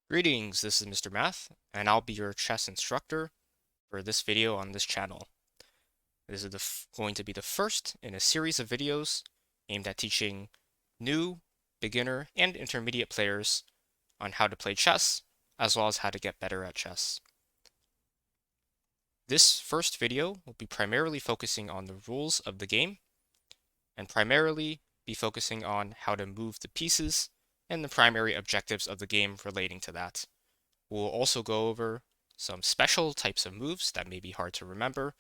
Greetings, this is Mistermath, and I'll be your chess instructor for this video on this channel. This is going to be the first in a series of videos aimed at teaching new, beginner, and intermediate players on how to play chess, as well as how to get better at chess. This first video will be primarily focusing on the rules of the game, and primarily be focusing on how to move the pieces and the primary objectives of the game relating to that. We'll also go over some special types of moves that may be hard to remember,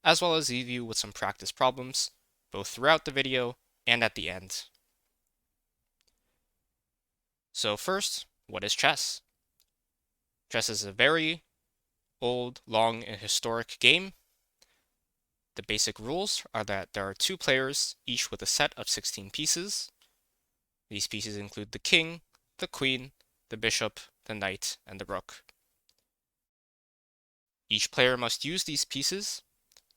as well as leave you with some practice problems, both throughout the video and at the end. So first, what is chess? Chess is a very old, long, and historic game. The basic rules are that there are two players, each with a set of 16 pieces. These pieces include the king, the queen, the bishop, the knight, and the rook. Each player must use these pieces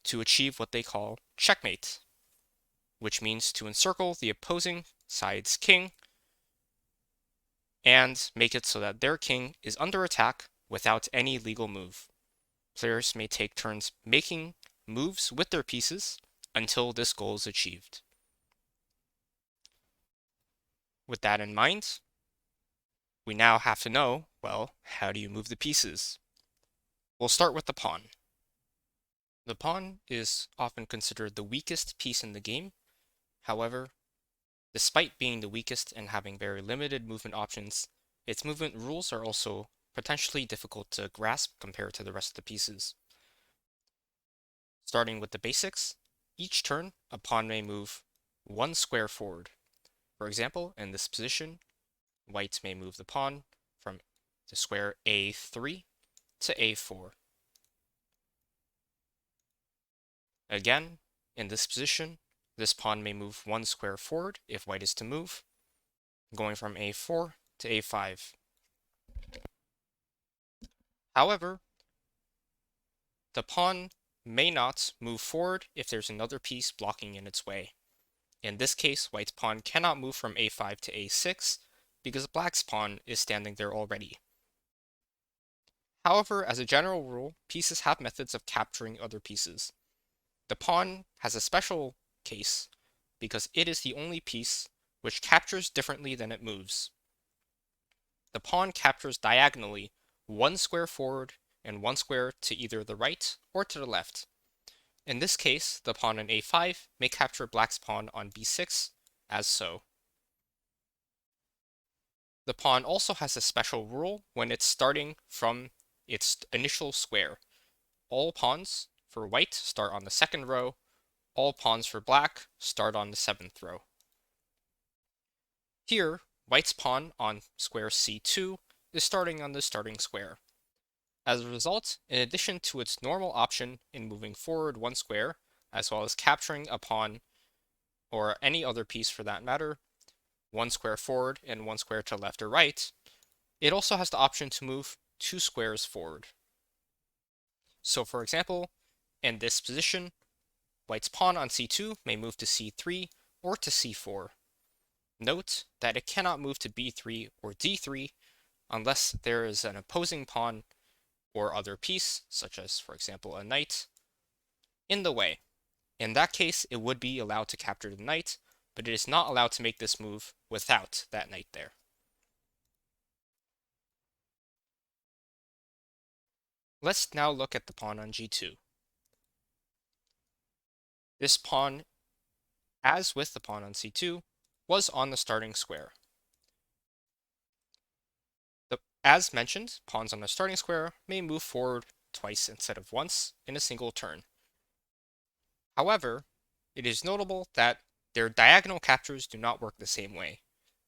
to achieve what they call checkmate, which means to encircle the opposing side's king and make it so that their king is under attack without any legal move. Players may take turns making moves with their pieces until this goal is achieved. With that in mind, we now have to know, well, how do you move the pieces? We'll start with the pawn. The pawn is often considered the weakest piece in the game. However, despite being the weakest and having very limited movement options, its movement rules are also potentially difficult to grasp compared to the rest of the pieces. Starting with the basics, each turn a pawn may move one square forward. For example, in this position, white may move the pawn from the square A3 to A4. Again, in this position, this pawn may move one square forward if white is to move, going from A4 to A5. However, the pawn may not move forward if there's another piece blocking in its way. In this case, white's pawn cannot move from A5 to A6 because black's pawn is standing there already. However, as a general rule, pieces have methods of capturing other pieces. The pawn has a special case because it is the only piece which captures differently than it moves. The pawn captures diagonally one square forward and one square to either the right or to the left. In this case, the pawn on A5 may capture black's pawn on B6, as so. The pawn also has a special rule when it's starting from its initial square. All pawns for white start on the second row, all pawns for black start on the 7th row. Here, white's pawn on square C2 is starting on the starting square. As a result, in addition to its normal option in moving forward one square, as well as capturing a pawn, or any other piece for that matter, one square forward and one square to left or right, it also has the option to move two squares forward. So for example, in this position, white's pawn on C2 may move to C3 or to C4. Note that it cannot move to B3 or D3 unless there is an opposing pawn or other piece, such as, for example, a knight, in the way. In that case, it would be allowed to capture the knight, but it is not allowed to make this move without that knight there. Let's now look at the pawn on G2. This pawn, as with the pawn on C2, was on the starting square. As mentioned, pawns on the starting square may move forward twice instead of once in a single turn. However, it is notable that their diagonal captures do not work the same way.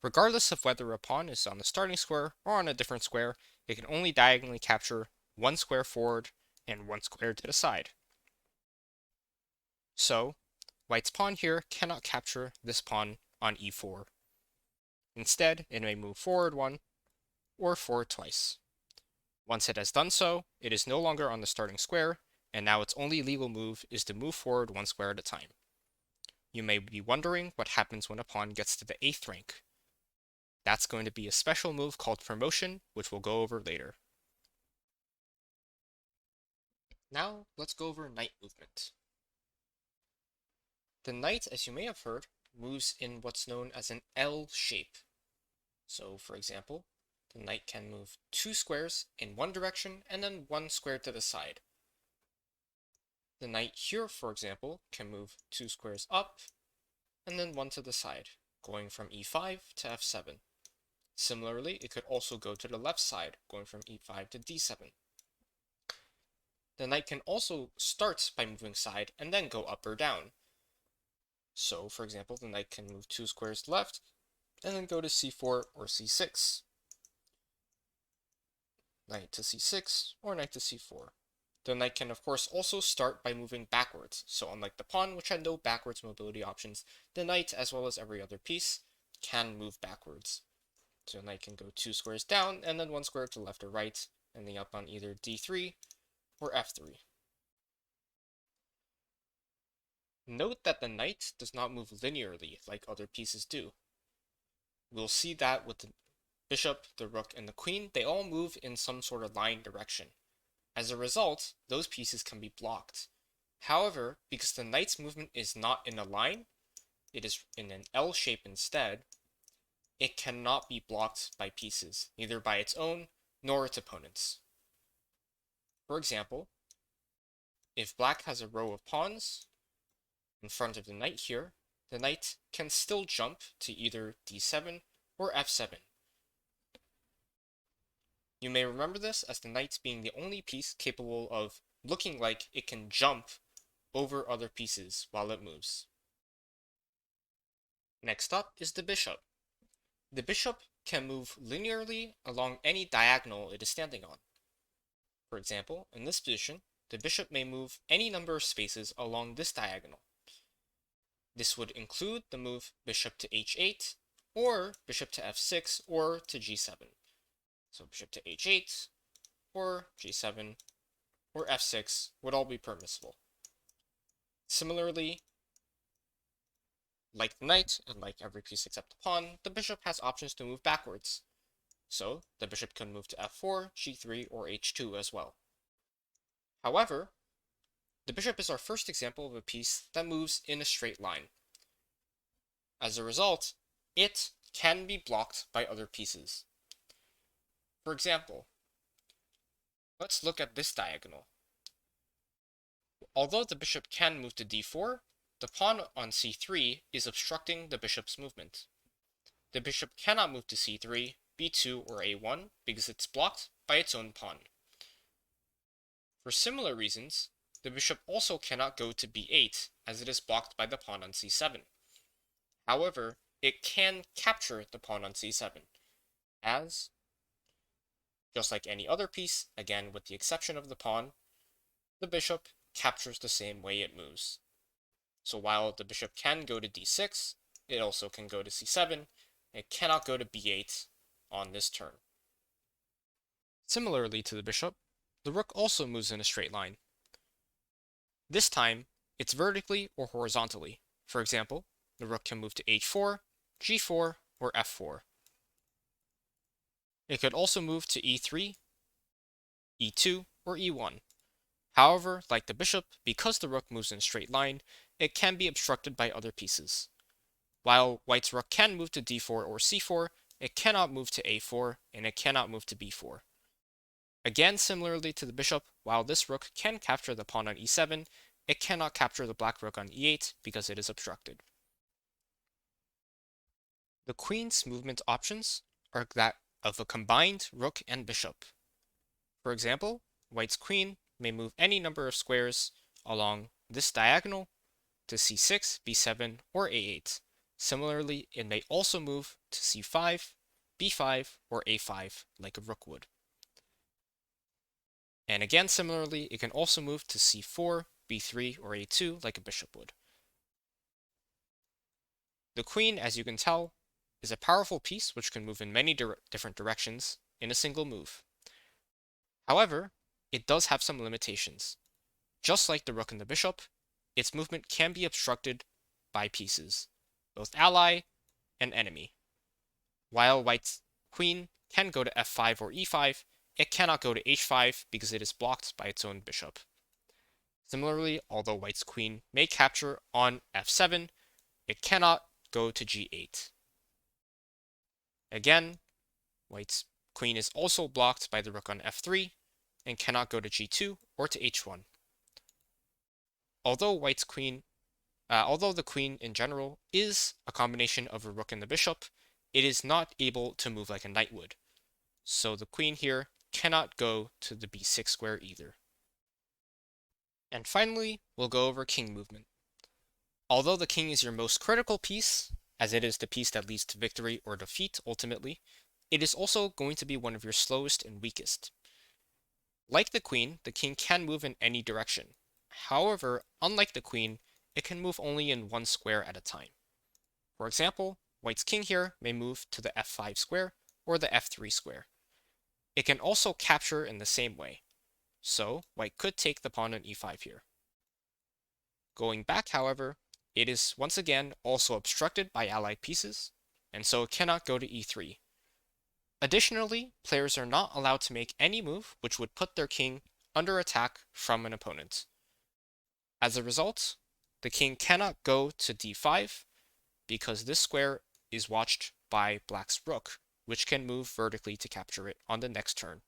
Regardless of whether a pawn is on the starting square or on a different square, it can only diagonally capture one square forward and one square to the side. So, white's pawn here cannot capture this pawn on e4. Instead, it may move forward one or forward twice. Once it has done so, it is no longer on the starting square, and now its only legal move is to move forward one square at a time. You may be wondering what happens when a pawn gets to the 8th rank. That's going to be a special move called promotion, which we'll go over later. Now, let's go over knight movement. The knight, as you may have heard, moves in what's known as an L shape. So, for example, the knight can move 2 squares in one direction and then 1 square to the side. The knight here, for example, can move 2 squares up and then 1 to the side, going from e5 to f7. Similarly, it could also go to the left side, going from e5 to d7. The knight can also start by moving side and then go up or down. So, for example, the knight can move 2 squares left and then go to c4 or c6. Knight to c6 or knight to c4. The knight can of course also start by moving backwards, so unlike the pawn, which had no backwards mobility options, the knight, as well as every other piece, can move backwards. So the knight can go 2 squares down and then 1 square to left or right, ending up on either d3 or f3. Note that the knight does not move linearly like other pieces do. We'll see that with the bishop, the rook, and the queen, they all move in some sort of line direction. As a result, those pieces can be blocked. However, because the knight's movement is not in a line, it is in an L shape instead, it cannot be blocked by pieces, neither by its own nor its opponent's. For example, if black has a row of pawns in front of the knight here, the knight can still jump to either d7 or f7. You may remember this as the knight being the only piece capable of looking like it can jump over other pieces while it moves. Next up is the bishop. The bishop can move linearly along any diagonal it is standing on. For example, in this position, the bishop may move any number of spaces along this diagonal. This would include the move bishop to h8, or bishop to f6, or to g7. So bishop to h8, or g7, or f6 would all be permissible. Similarly, like the knight, and like every piece except the pawn, the bishop has options to move backwards. So the bishop can move to f4, g3, or h2 as well. However, the bishop is our first example of a piece that moves in a straight line. As a result, it can be blocked by other pieces. For example, let's look at this diagonal. Although the bishop can move to d4, the pawn on c3 is obstructing the bishop's movement. The bishop cannot move to c3, b2, or a1 because it's blocked by its own pawn. For similar reasons, the bishop also cannot go to b8 as it is blocked by the pawn on c7. However, it can capture the pawn on c7, as, just like any other piece, again with the exception of the pawn, the bishop captures the same way it moves. So while the bishop can go to d6, it also can go to c7, it cannot go to b8 on this turn. Similarly to the bishop, the rook also moves in a straight line. This time, it's vertically or horizontally. For example, the rook can move to h4, g4, or f4. It could also move to e3, e2, or e1. However, like the bishop, because the rook moves in a straight line, it can be obstructed by other pieces. While white's rook can move to d4 or c4, it cannot move to a4, and it cannot move to b4. Again, similarly to the bishop, while this rook can capture the pawn on e7, it cannot capture the black rook on e8 because it is obstructed. The queen's movement options are that of a combined rook and bishop. For example, white's queen may move any number of squares along this diagonal to c6, b7, or a8. Similarly, it may also move to c5, b5, or a5 like a rook would. And again, similarly, it can also move to c4, b3, or a2 like a bishop would. The queen, as you can tell, is a powerful piece which can move in many different directions in a single move. However, it does have some limitations. Just like the rook and the bishop, its movement can be obstructed by pieces, both ally and enemy. While white's queen can go to f5 or e5, it cannot go to h5 because it is blocked by its own bishop. Similarly, although white's queen may capture on f7, it cannot go to g8. Again, white's queen is also blocked by the rook on f3 and cannot go to g2 or to h1. Although the queen in general is a combination of a rook and the bishop, it is not able to move like a knight would. So the queen here cannot go to the b6 square either. And finally, we'll go over king movement. Although the king is your most critical piece, as it is the piece that leads to victory or defeat ultimately, it is also going to be one of your slowest and weakest. Like the king can move in any direction. However, unlike the queen, it can move only in one square at a time. For example, white's king here may move to the f5 square or the f3 square. It can also capture in the same way, so white could take the pawn on e5 here. Going back, however, it is once again also obstructed by allied pieces, and so it cannot go to e3. Additionally, players are not allowed to make any move which would put their king under attack from an opponent. As a result, the king cannot go to d5 because this square is watched by black's rook, which can move vertically to capture it on the next turn.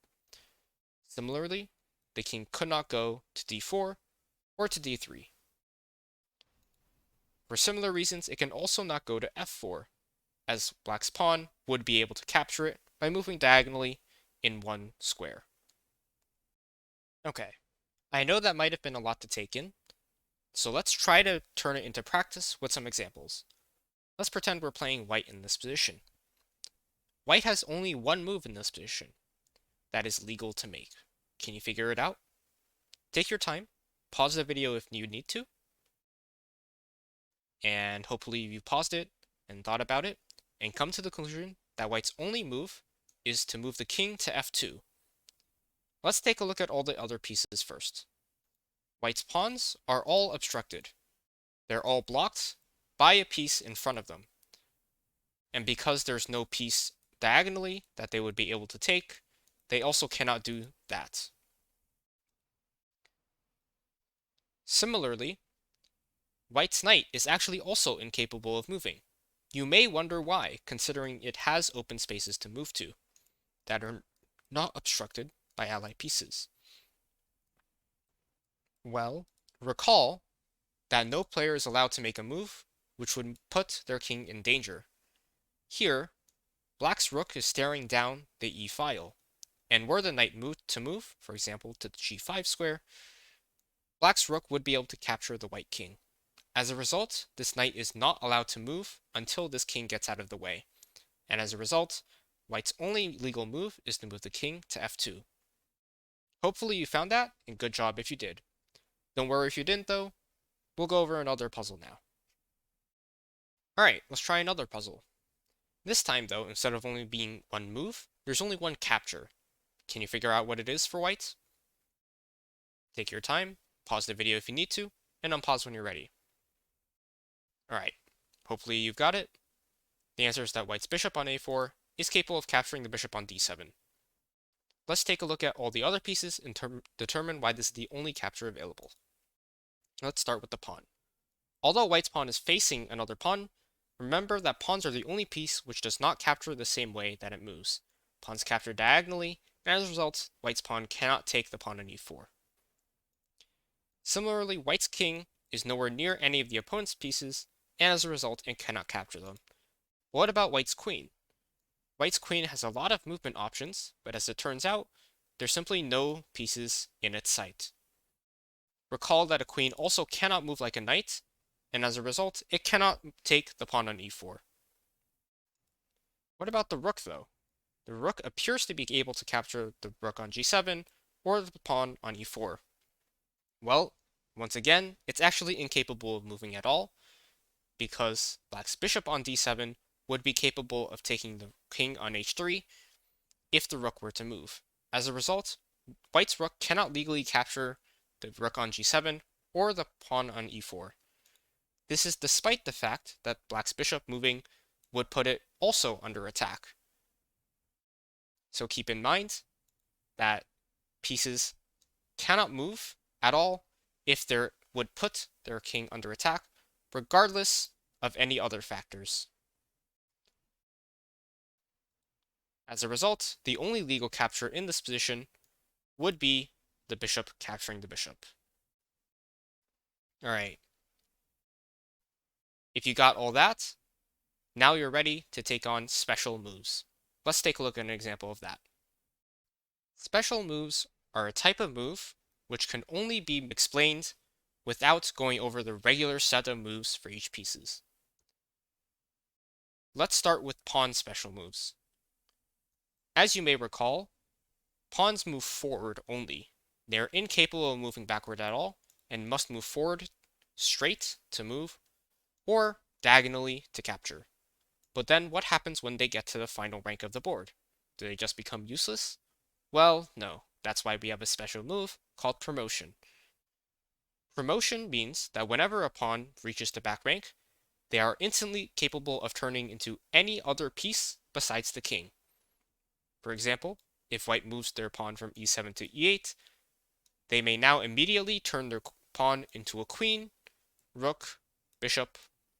Similarly, the king could not go to d4 or to d3. For similar reasons, it can also not go to f4, as black's pawn would be able to capture it by moving diagonally in one square. Okay, I know that might have been a lot to take in, so let's try to turn it into practice with some examples. Let's pretend we're playing white in this position. White has only one move in this position that is legal to make. Can you figure it out? Take your time, pause the video if you need to, and hopefully you paused it and thought about it, and come to the conclusion that white's only move is to move the king to f2. Let's take a look at all the other pieces first. White's pawns are all obstructed. They're all blocked by a piece in front of them. And because there's no piece diagonally that they would be able to take, they also cannot do that. Similarly, white's knight is actually also incapable of moving. You may wonder why, considering it has open spaces to move to that are not obstructed by allied pieces. Well, recall that no player is allowed to make a move which would put their king in danger. Here, black's rook is staring down the e file, and were the knight moved to move, for example, to the g5 square, black's rook would be able to capture the white king. As a result, this knight is not allowed to move until this king gets out of the way, and as a result, white's only legal move is to move the king to f2. Hopefully you found that, and good job if you did. Don't worry if you didn't though, we'll go over another puzzle now. Alright, let's try another puzzle. This time though, instead of only being one move, there's only one capture. Can you figure out what it is for white? Take your time, pause the video if you need to, and unpause when you're ready. Alright, hopefully you've got it. The answer is that white's bishop on a4 is capable of capturing the bishop on d7. Let's take a look at all the other pieces and determine why this is the only capture available. Let's start with the pawn. Although white's pawn is facing another pawn, remember that pawns are the only piece which does not capture the same way that it moves. Pawns capture diagonally, and as a result, white's pawn cannot take the pawn on e4. Similarly, white's king is nowhere near any of the opponent's pieces, and as a result, it cannot capture them. What about white's queen? White's queen has a lot of movement options, but as it turns out, there's simply no pieces in its sight. Recall that a queen also cannot move like a knight, and as a result, it cannot take the pawn on e4. What about the rook though? The rook appears to be able to capture the rook on g7 or the pawn on e4. Well, once again, it's actually incapable of moving at all, because black's bishop on d7 would be capable of taking the king on h3 if the rook were to move. As a result, white's rook cannot legally capture the rook on g7 or the pawn on e4. This is despite the fact that black's bishop moving would put it also under attack. So keep in mind that pieces cannot move at all if they would put their king under attack, regardless of any other factors. As a result, the only legal capture in this position would be the bishop capturing the bishop. Alright. If you got all that, now you're ready to take on special moves. Let's take a look at an example of that. Special moves are a type of move which can only be explained without going over the regular set of moves for each pieces. Let's start with pawn special moves. As you may recall, pawns move forward only. They are incapable of moving backward at all and must move forward straight to move or diagonally to capture. But then what happens when they get to the final rank of the board? Do they just become useless? Well, no. That's why we have a special move called promotion. Promotion means that whenever a pawn reaches the back rank, they are instantly capable of turning into any other piece besides the king. For example, if white moves their pawn from e7 to e8, they may now immediately turn their pawn into a queen, rook, bishop,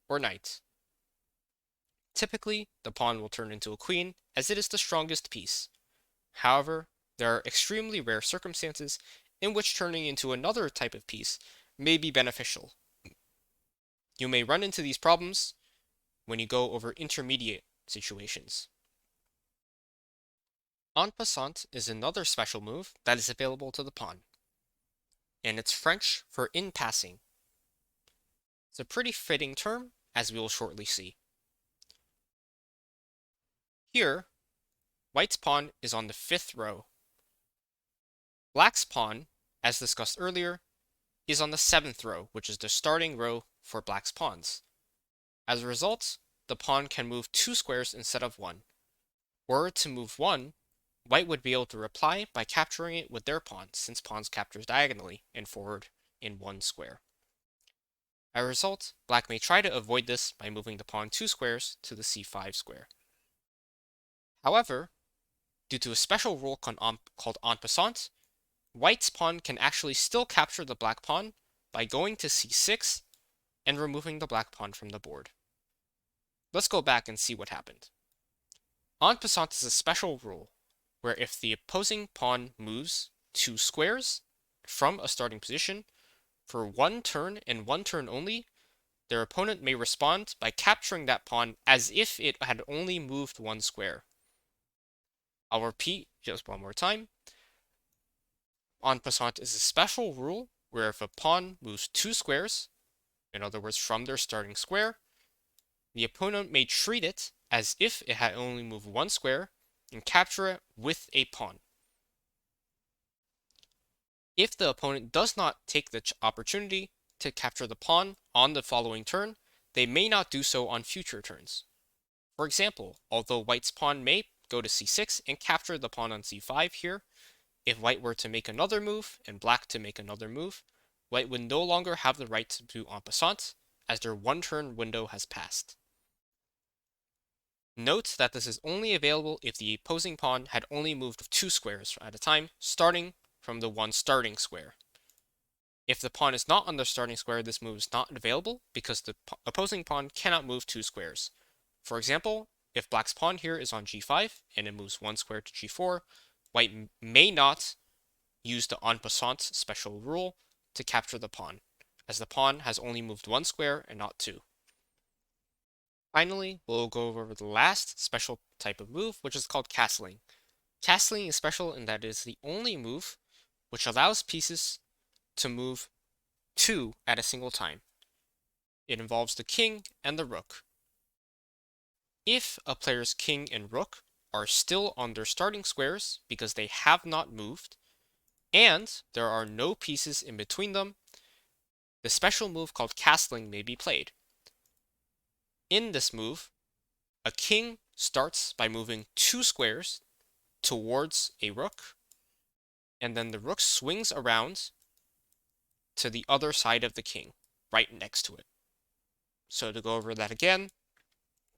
or knight. Typically, the pawn will turn into a queen as it is the strongest piece. However, there are extremely rare circumstances in which turning into another type of piece may be beneficial. You may run into these problems when you go over intermediate situations. En passant is another special move that is available to the pawn, and it's French for in passing. It's a pretty fitting term, as we will shortly see. Here, white's pawn is on the 5th row. Black's pawn, as discussed earlier, is on the 7th row, which is the starting row for black's pawns. As a result, the pawn can move 2 squares instead of 1. Were it to move 1, white would be able to reply by capturing it with their pawn, since pawns captures diagonally and forward in 1 square. As a result, black may try to avoid this by moving the pawn 2 squares to the c5 square. However, due to a special rule called en passant, white's pawn can actually still capture the black pawn by going to c6 and removing the black pawn from the board. Let's go back and see what happened. En passant is a special rule where if the opposing pawn moves 2 squares from a starting position for 1 turn and 1 turn only, their opponent may respond by capturing that pawn as if it had only moved 1 square. I'll repeat just one more time. En passant is a special rule where if a pawn moves 2 squares, in other words from their starting square, the opponent may treat it as if it had only moved 1 square and capture it with a pawn. If the opponent does not take the opportunity to capture the pawn on the following turn, they may not do so on future turns. For example, although white's pawn may go to c6 and capture the pawn on c5 here, if white were to make another move and black to make another move, white would no longer have the right to do en passant, as their 1 turn window has passed. Note that this is only available if the opposing pawn had only moved 2 squares at a time, starting from the 1 starting square. If the pawn is not on the starting square, this move is not available because the opposing pawn cannot move 2 squares. For example, if black's pawn here is on g5 and it moves 1 square to g4, white may not use the en passant special rule to capture the pawn, as the pawn has only moved 1 square and not 2. Finally, we'll go over the last special type of move, which is called castling. Castling is special in that it is the only move which allows pieces to move 2 at a single time. It involves the king and the rook. If a player's king and rook are still on their starting squares because they have not moved, and there are no pieces in between them, the special move called castling may be played. In this move, a king starts by moving 2 squares towards a rook, and then the rook swings around to the other side of the king, right next to it. So to go over that again,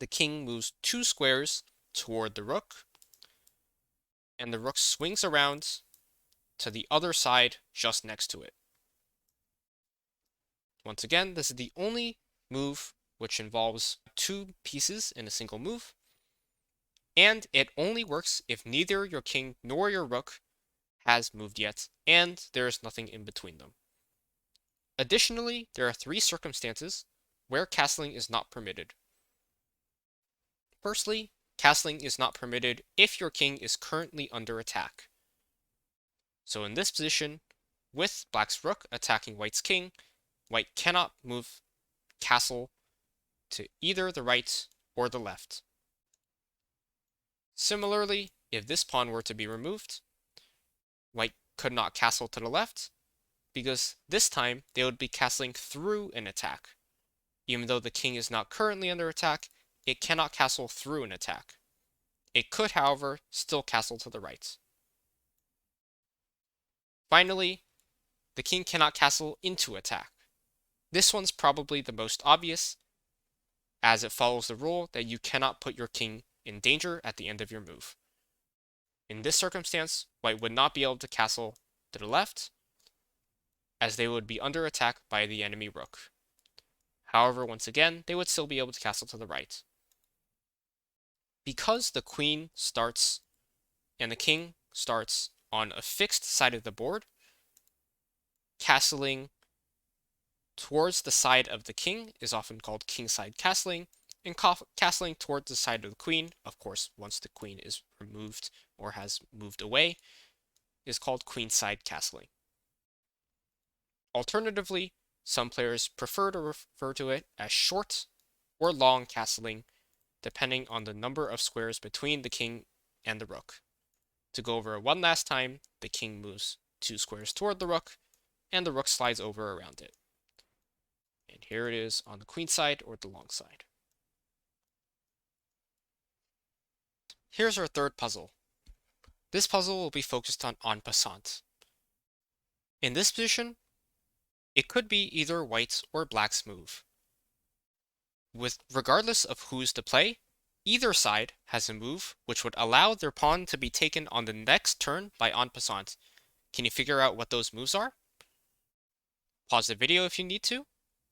the king moves 2 squares toward the rook, and the rook swings around to the other side just next to it. Once again, this is the only move which involves 2 pieces in a single move, and it only works if neither your king nor your rook has moved yet, and there is nothing in between them. Additionally, there are 3 circumstances where castling is not permitted. Firstly, castling is not permitted if your king is currently under attack. So in this position, with black's rook attacking white's king, white cannot move castle to either the right or the left. Similarly, if this pawn were to be removed, white could not castle to the left, because this time they would be castling through an attack. Even though the king is not currently under attack, it cannot castle through an attack. It could, however, still castle to the right. Finally, the king cannot castle into attack. This one's probably the most obvious, as it follows the rule that you cannot put your king in danger at the end of your move. In this circumstance, white would not be able to castle to the left, as they would be under attack by the enemy rook. However, once again, they would still be able to castle to the right. Because the queen starts and the king starts on a fixed side of the board, castling towards the side of the king is often called kingside castling, and castling towards the side of the queen, of course, once the queen is removed or has moved away, is called queenside castling. Alternatively, some players prefer to refer to it as short or long castling, depending on the number of squares between the king and the rook. To go over it one last time, the king moves 2 squares toward the rook, and the rook slides over around it. And here it is on the queen side or the long side. Here's our third puzzle. This puzzle will be focused on en passant. In this position, it could be either white's or black's move. Regardless of who's to play, either side has a move which would allow their pawn to be taken on the next turn by en passant. Can you figure out what those moves are? Pause the video if you need to,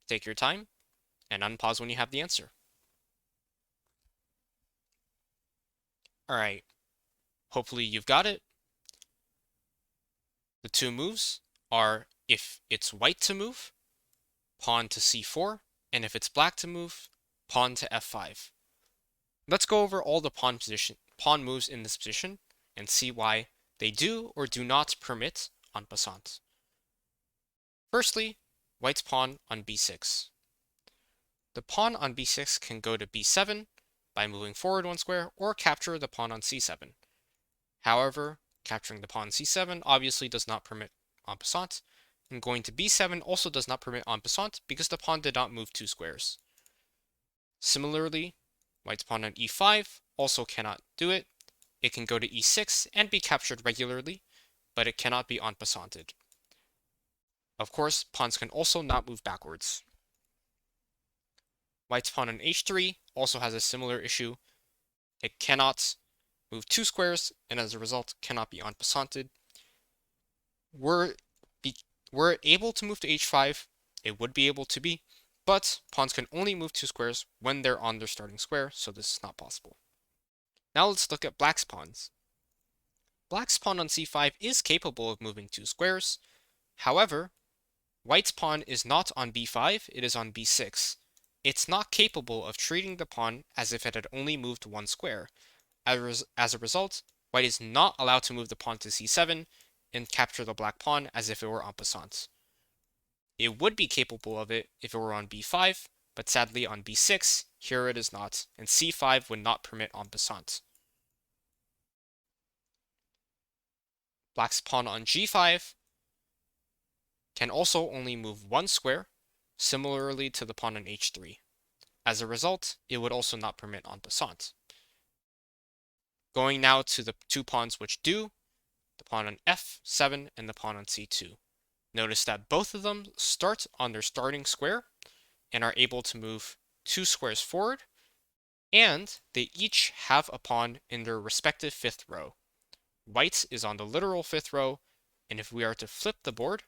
take your time, and unpause when you have the answer. Alright, hopefully you've got it. The 2 moves are, if it's white to move, pawn to c4, and if it's black to move, pawn to f5. Let's go over all the pawn moves in this position and see why they do or do not permit en passant. Firstly, white's pawn on b6. The pawn on b6 can go to b7 by moving forward 1 square or capture the pawn on c7. However, capturing the pawn c7 obviously does not permit en passant, and going to b7 also does not permit en passant because the pawn did not move 2 squares. Similarly, white's pawn on e5 also cannot do it. It can go to e6 and be captured regularly, but it cannot be en passanted. Of course, pawns can also not move backwards. White's pawn on h3 also has a similar issue. It cannot move 2 squares, and as a result, cannot be en passanted. Were it able to move to h5, it would be able to be, but pawns can only move 2 squares when they're on their starting square, so this is not possible. Now let's look at black's pawns. Black's pawn on c5 is capable of moving 2 squares. However, white's pawn is not on b5, it is on b6. It's not capable of treating the pawn as if it had only moved 1 square. As a result, white is not allowed to move the pawn to c7 and capture the black pawn as if it were en passant. It would be capable of it if it were on b5, but sadly on b6, here it is not, and c5 would not permit en passant. Black's pawn on g5 can also only move 1 square, similarly to the pawn on h3. As a result, it would also not permit en passant. Going now to the 2 pawns which do, the pawn on f7 and the pawn on c2. Notice that both of them start on their starting square and are able to move 2 squares forward, and they each have a pawn in their respective fifth row. White is on the literal fifth row, and if we are to flip the board,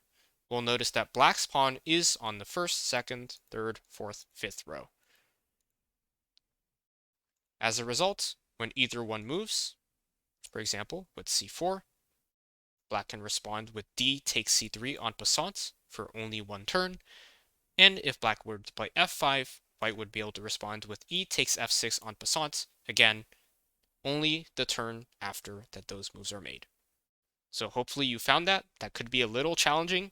we'll notice that black's pawn is on the first, second, third, fourth, fifth row. As a result, when either one moves, for example, with c4, black can respond with d takes c3 en passant for only one turn, and if black were to play f5, white would be able to respond with e takes f6 en passant, again, only the turn after that those moves are made. So hopefully you found that. That could be a little challenging,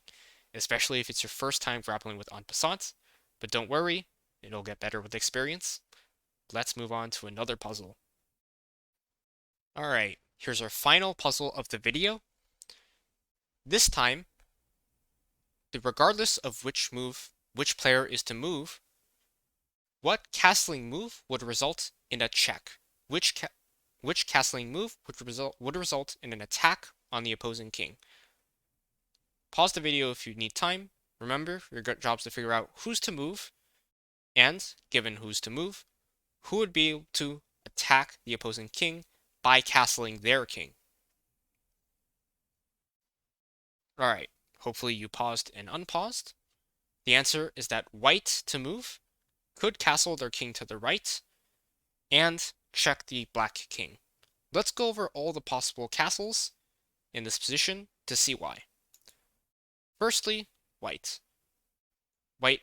especially if it's your first time grappling with en passant, but don't worry, it'll get better with experience. Let's move on to another puzzle. Alright, here's our final puzzle of the video. This time, regardless of which player is to move, what castling move would result in a check? Which castling move would result in an attack on the opposing king? Pause the video if you need time. Remember, your job is to figure out who's to move, and given who's to move, who would be able to attack the opposing king by castling their king. Alright, hopefully you paused and unpaused. The answer is that white to move could castle their king to the right and check the black king. Let's go over all the possible castles in this position to see why. Firstly, white. White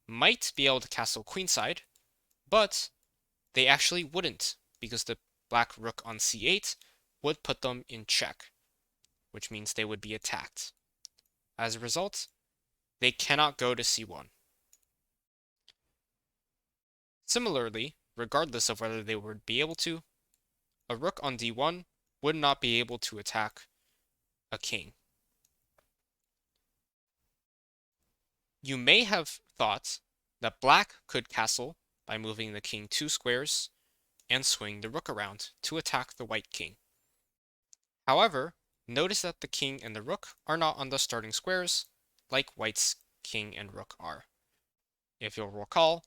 might be able to castle queenside, but they actually wouldn't, because the black rook on c8 would put them in check, which means they would be attacked. As a result, they cannot go to c1. Similarly, regardless of whether they would be able to, a rook on d1 would not be able to attack a king. You may have thought that black could castle by moving the king 2 squares and swing the rook around to attack the white king. However, notice that the king and the rook are not on the starting squares like white's king and rook are. If you'll recall,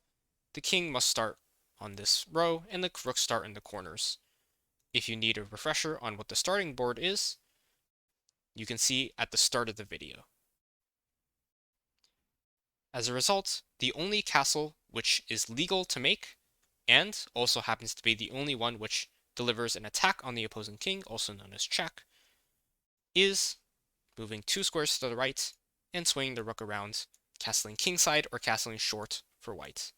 the king must start on this row and the rook start in the corners. If you need a refresher on what the starting board is, you can see at the start of the video. As a result, the only castle which is legal to make, and also happens to be the only one which delivers an attack on the opposing king, also known as check, is moving 2 squares to the right and swinging the rook around, castling kingside or castling short for white.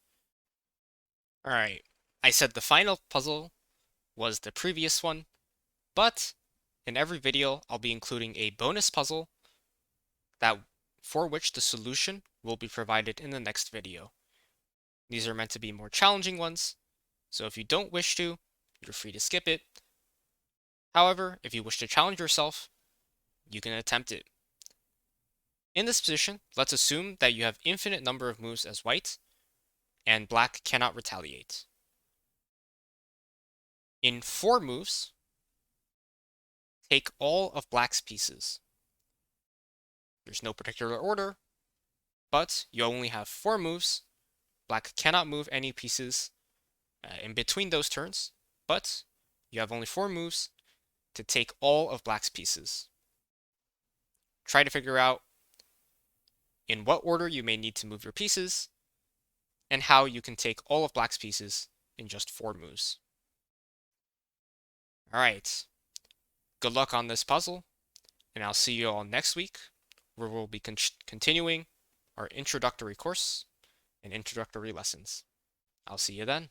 Alright, I said the final puzzle was the previous one, but in every video I'll be including a bonus puzzle for which the solution will be provided in the next video. These are meant to be more challenging ones, so if you don't wish to, you're free to skip it. However, if you wish to challenge yourself, you can attempt it. In this position, let's assume that you have infinite number of moves as white, and black cannot retaliate. In 4 moves, take all of black's pieces. There's no particular order, but you only have 4 moves. Black cannot move any pieces in between those turns, but you have only 4 moves to take all of black's pieces. Try to figure out in what order you may need to move your pieces, and how you can take all of black's pieces in just 4 moves. Alright, good luck on this puzzle, and I'll see you all next week, where we'll be continuing our introductory course and introductory lessons. I'll see you then.